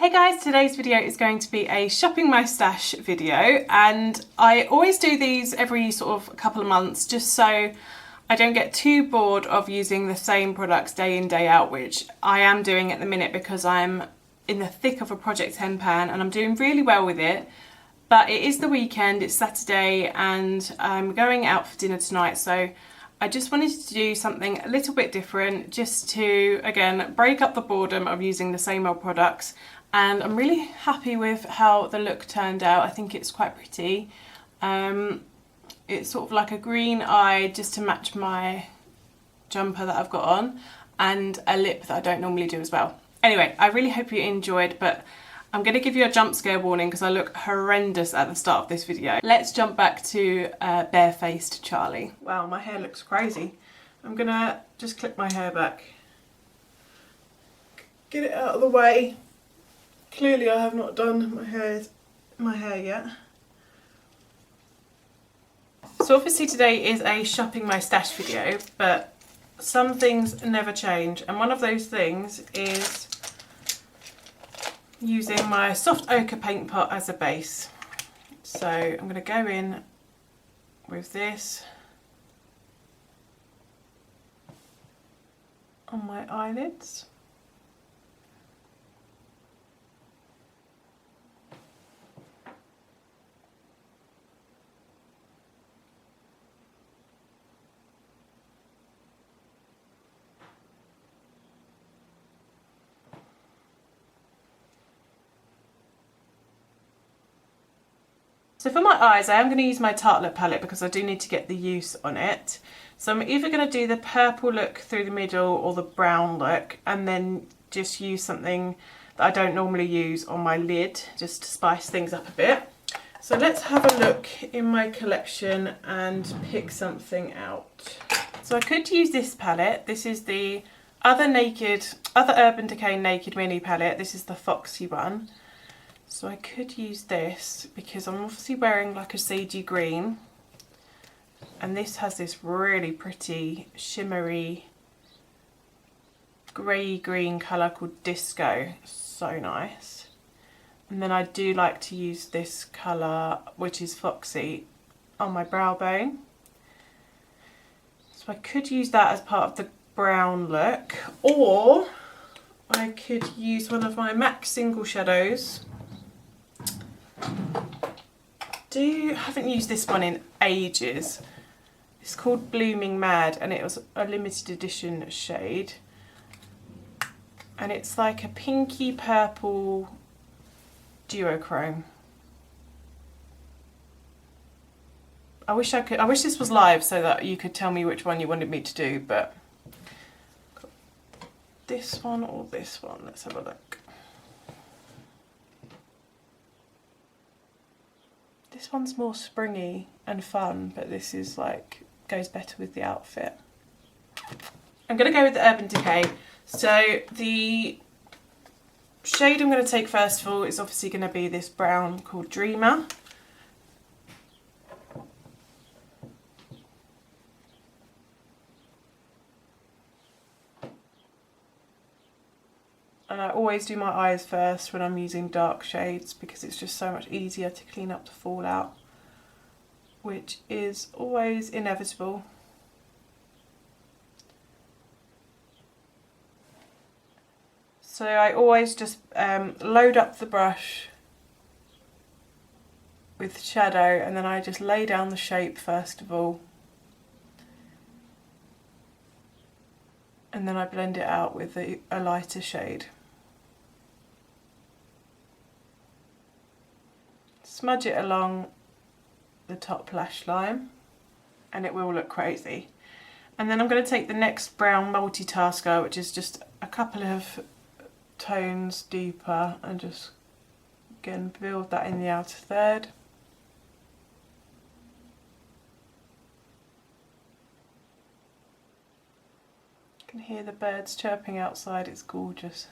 Hey guys, today's video is going to be a shopping my stash video, and I always do these every sort of couple of months just so I don't get too bored of using the same products day in day out, which I am doing at the minute because I'm in the thick of a Project 10 pan and I'm doing really well with it. But it is the weekend, it's Saturday, and I'm going out for dinner tonight, so I just wanted to do something a little bit different just to, again, break up the boredom of using the same old products. And I'm really happy with how the look turned out. I think it's quite pretty. It's sort of like a green eye just to match my jumper that I've got on, and a lip that I don't normally do as well. Anyway, I really hope you enjoyed, but I'm going to give you a jump scare warning because I look horrendous at the start of this video. Let's jump back to barefaced Charlie. Wow, my hair looks crazy. I'm going to just clip my hair back. Get it out of the way. Clearly I have not done my hair yet. So obviously today is a shopping my stash video, but some things never change, and one of those things is using my soft ochre paint pot as a base. So I'm going to go in with this on my eyelids. So for my eyes, I am going to use my Tartelette palette because I do need to get the use on it. So I'm either going to do the purple look through the middle or the brown look, and then just use something that I don't normally use on my lid, just to spice things up a bit. So let's have a look in my collection and pick something out. So I could use this palette. This is the other Urban Decay Naked Mini palette. This is the Foxy one. So I could use this because I'm obviously wearing like a sagey green, and this has this really pretty shimmery grey green colour called Disco. So nice. And then I do like to use this colour, which is Foxy, on my brow bone. So I could use that as part of the brown look, or I could use one of my MAC single shadows. Haven't used this one in ages. It's called Blooming Mad, and it was a limited edition shade, and it's like a pinky purple duochrome. I wish this was live so that you could tell me which one you wanted me to do, but this one or this one, let's have a look. This one's more springy and fun, but this is like, goes better with the outfit. I'm going to go with the Urban Decay. So the shade I'm going to take first of all is obviously going to be this brown called Dreamer. And I always do my eyes first when I'm using dark shades because it's just so much easier to clean up the fallout, which is always inevitable. So I always just load up the brush with shadow, and then I just lay down the shape first of all. And then I blend it out with a lighter shade. Smudge it along the top lash line and it will look crazy. And then I'm going to take the next brown multitasker, which is just a couple of tones deeper, and just again build that in the outer third. You can hear the birds chirping outside, it's gorgeous.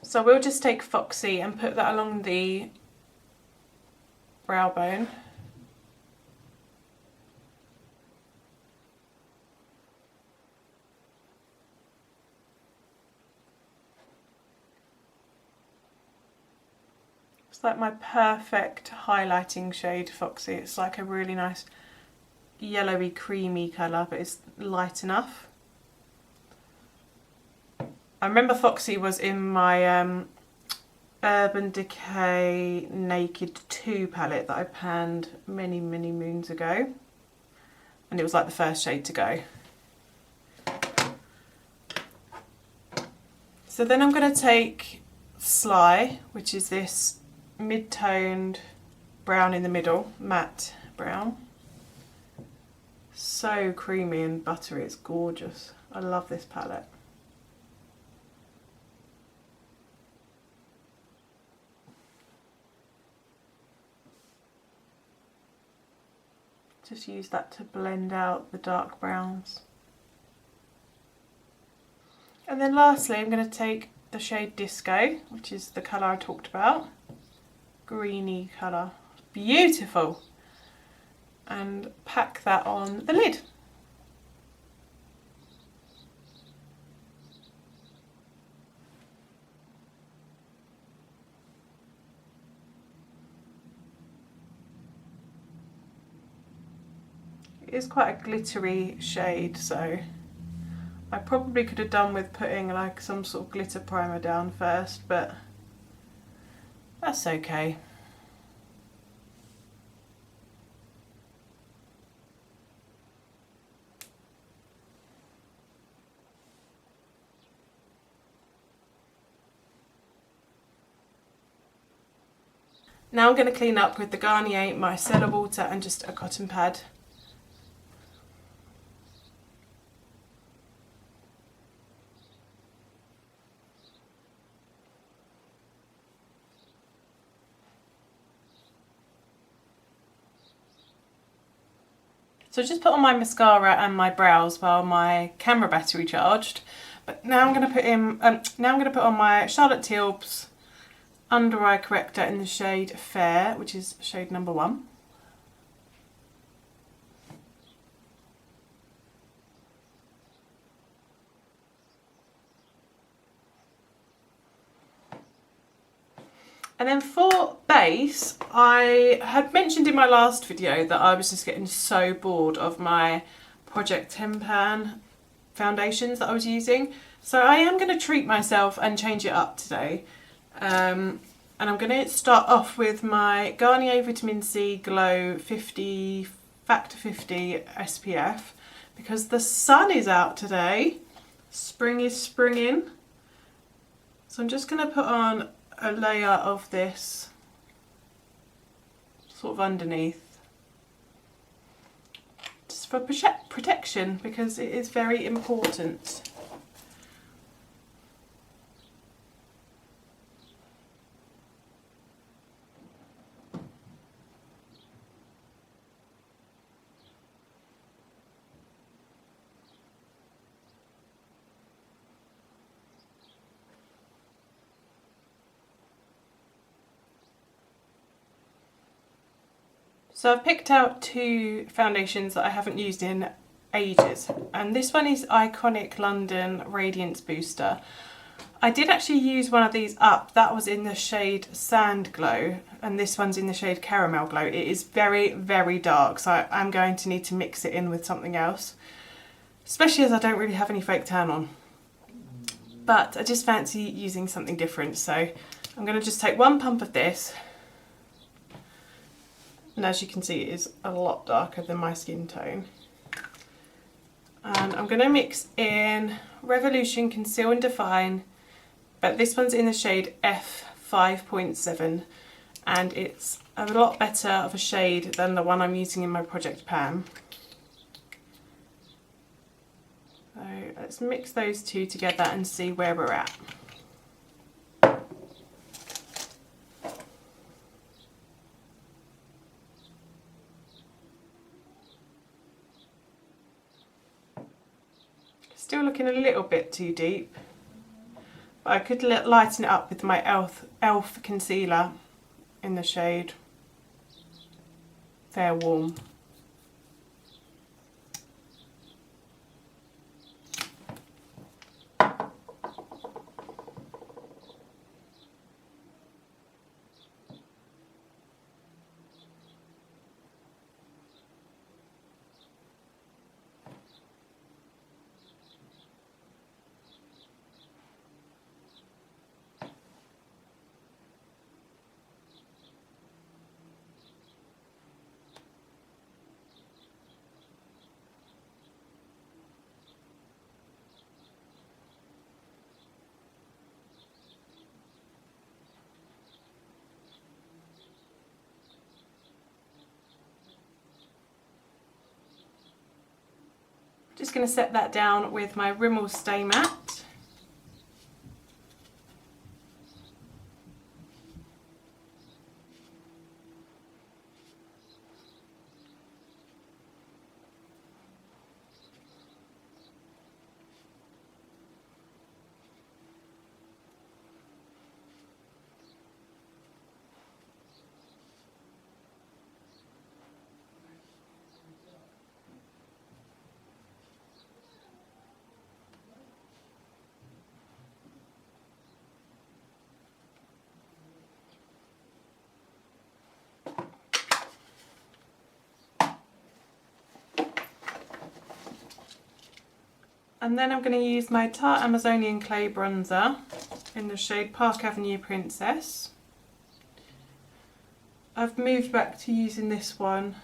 So we'll just take Foxy and put that along the brow bone. It's like my perfect highlighting shade, Foxy. It's like a really nice yellowy creamy colour, but it's light enough. I remember Foxy was in my Urban Decay Naked 2 palette that I panned many moons ago, and it was like the first shade to go. So then I'm going to take Sly, which is this mid-toned brown in the middle, matte brown. So creamy and buttery, it's gorgeous. I love this palette. Just use that to blend out the dark browns. And then lastly, I'm going to take the shade Disco, which is the colour I talked about. Greeny colour. Beautiful! And pack that on the lid. It is quite a glittery shade, so I probably could have done with putting like some sort of glitter primer down first, but that's okay. Now I'm going to clean up with the Garnier micellar water and just a cotton pad. So I just put on my mascara and my brows while my camera battery charged. But now I'm going to put in, put on my Charlotte Tilbury's under eye corrector in the shade Fair, which is shade number 1. And then for base, I had mentioned in my last video that I was just getting so bored of my Project 10 pan foundations that I was using. So I am going to treat myself and change it up today. And I'm going to start off with my Garnier Vitamin C Glow 50 Factor 50 SPF, because the sun is out today. Spring is springing. So I'm just going to put on a layer of this sort of underneath, just for protection, because it is very important. So I've picked out 2 foundations that I haven't used in ages, and this one is Iconic London Radiance Booster. I did actually use one of these up. That was in the shade Sand Glow, and this one's in the shade Caramel Glow. It is very dark, so I'm going to need to mix it in with something else, especially as I don't really have any fake tan on. But I just fancy using something different, so I'm going to just take 1 pump of this. And as you can see, it is a lot darker than my skin tone. And I'm going to mix in Revolution Conceal and Define, but this one's in the shade F5.7, and it's a lot better of a shade than the one I'm using in my Project Pan. So let's mix those 2 together and see where we're at. Still looking a little bit too deep, but I could lighten it up with my e.l.f. concealer in the shade Fair Warm. just going to set that down with my Rimmel Stay Matte. And then I'm going to use my Tarte Amazonian Clay Bronzer in the shade Park Avenue Princess. I've moved back to using this one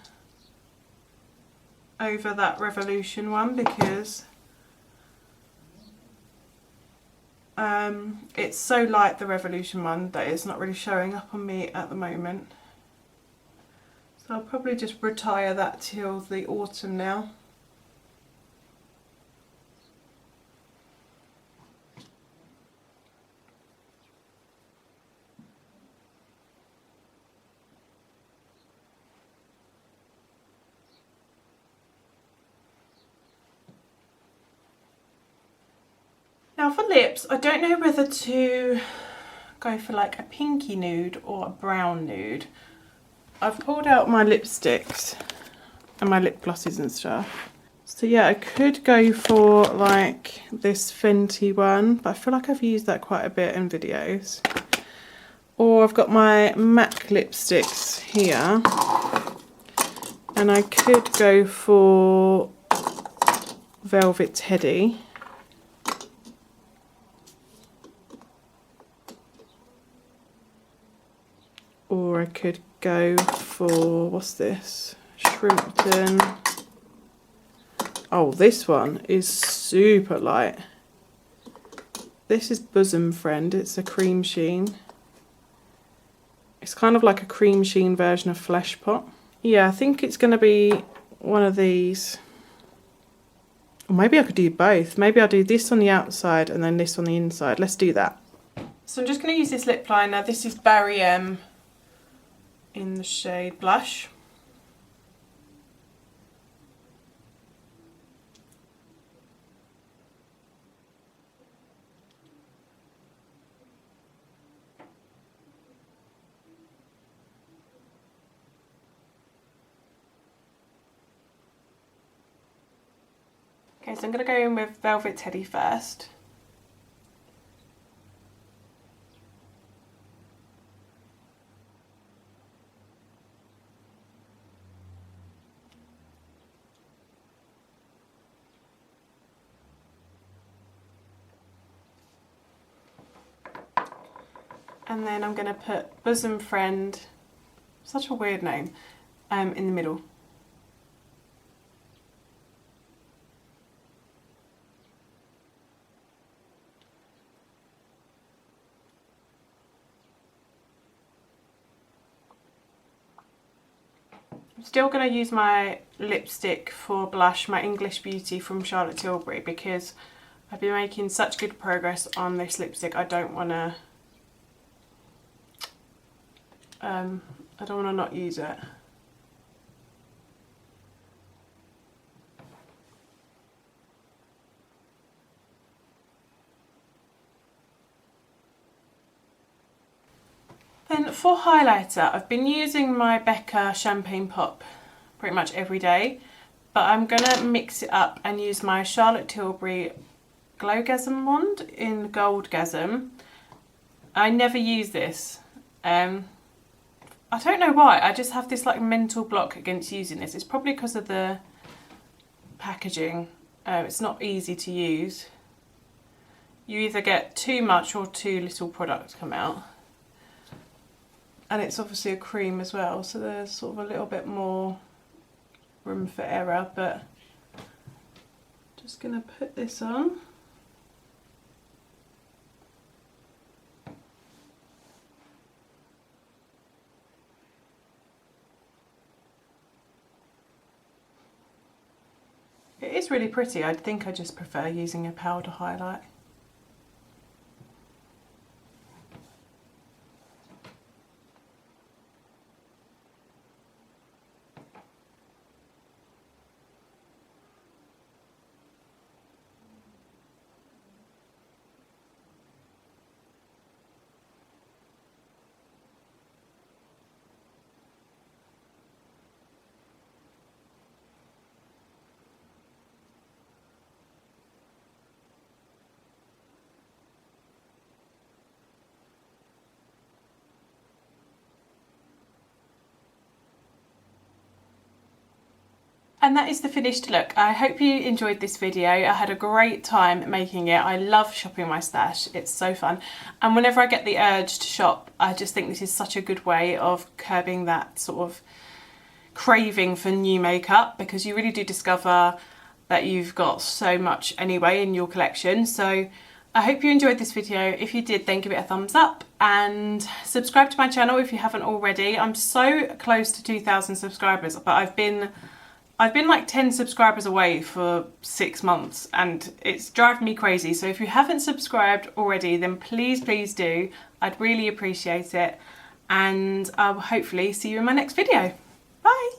over that Revolution one because it's so light, the Revolution one, that it's not really showing up on me at the moment. So I'll probably just retire that till the autumn now. Now for lips, I don't know whether to go for like a pinky nude or a brown nude. I've pulled out my lipsticks and my lip glosses and stuff. So yeah, I could go for like this Fenty one, but I feel like I've used that quite a bit in videos. Or I've got my MAC lipsticks here, and I could go for Velvet Teddy. Or I could go for, what's this? Shrimpton. Oh, this one is super light. This is Bosom Friend. It's a cream sheen. It's kind of like a cream sheen version of Flesh Pot. Yeah, I think it's going to be one of these. Or maybe I could do both. Maybe I'll do this on the outside and then this on the inside. Let's do that. So I'm just going to use this lip liner. This is Barry M in the shade Blush. Okay, so I'm going to go in with Velvet Teddy first. And then I'm going to put Bosom Friend, such a weird name, in the middle. I'm still going to use my lipstick for blush, my English Beauty from Charlotte Tilbury, because I've been making such good progress on this lipstick. I don't want to not use it. Then for highlighter, I've been using my Becca Champagne Pop pretty much every day, but I'm gonna mix it up and use my Charlotte Tilbury Glowgasm wand in Goldgasm. I never use this. I don't know why, I just have this like mental block against using this. It's probably because of the packaging. It's not easy to use. You either get too much or too little product come out. And it's obviously a cream as well, so there's sort of a little bit more room for error, but just gonna put this on. It is looks really pretty. I think I just prefer using a powder highlight. And that is the finished look. I hope you enjoyed this video. I had a great time making it. I love shopping my stash. It's so fun. And whenever I get the urge to shop, I just think this is such a good way of curbing that sort of craving for new makeup, because you really do discover that you've got so much anyway in your collection. So I hope you enjoyed this video. If you did, then give it a thumbs up and subscribe to my channel if you haven't already. I'm so close to 2,000 subscribers, but I've been like 10 subscribers away for 6 months and it's driving me crazy. So if you haven't subscribed already, then please do. I'd really appreciate it. And I'll hopefully see you in my next video. Bye.